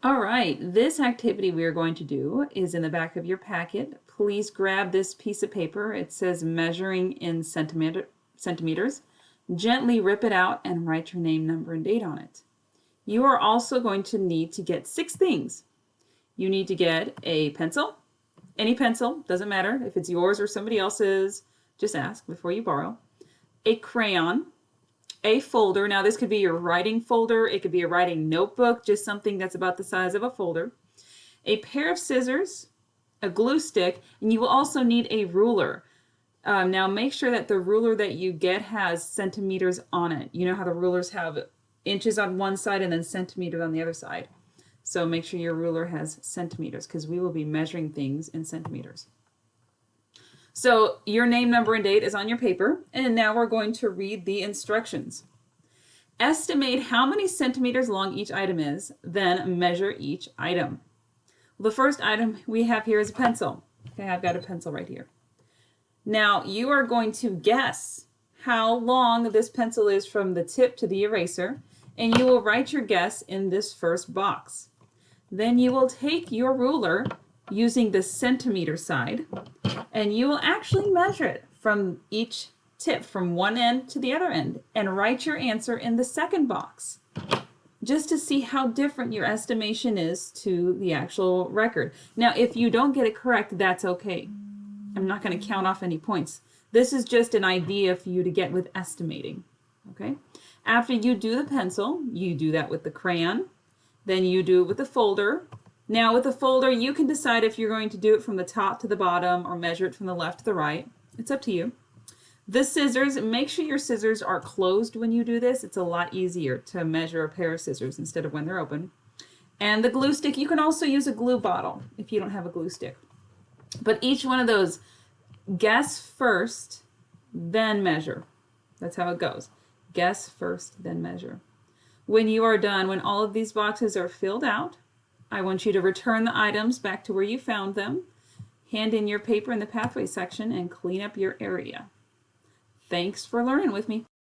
All right, this activity we are going to do is in the back of your packet. Please grab this piece of paper. It says measuring in centimeters. Gently rip it out and write your name, number, and date on it. You are also going to need to get 6 things. You need to get a pencil, any pencil, doesn't matter if it's yours or somebody else's, just ask before you borrow. A crayon, a folder. Now this could be your writing folder, it could be a writing notebook, just something that's about the size of a folder. A pair of scissors, a glue stick, and you will also need a ruler. Now make sure that the ruler that you get has centimeters on it. You know how the rulers have inches on one side and then centimeters on the other side. So make sure your ruler has centimeters because we will be measuring things in centimeters. So your name, number, and date is on your paper, and now we're going to read the instructions. Estimate how many centimeters long each item is, then measure each item. Well, the first item we have here is a pencil. Okay, I've got a pencil right here. Now you are going to guess how long this pencil is from the tip to the eraser, and you will write your guess in this first box. Then you will take your ruler using the centimeter side, and you will actually measure it from each tip, from one end to the other end, and write your answer in the second box, just to see how different your estimation is to the actual record. Now, if you don't get it correct, that's okay. I'm not going to count off any points. This is just an idea for you to get with estimating. Okay? After you do the pencil, you do that with the crayon. Then you do it with the folder. Now with the folder, you can decide if you're going to do it from the top to the bottom or measure it from the left to the right. It's up to you. The scissors, make sure your scissors are closed when you do this. It's a lot easier to measure a pair of scissors instead of when they're open. And the glue stick, you can also use a glue bottle if you don't have a glue stick. But each one of those, guess first, then measure. That's how it goes. Guess first, then measure. When you are done, when all of these boxes are filled out, I want you to return the items back to where you found them, hand in your paper in the pathway section, and clean up your area. Thanks for learning with me.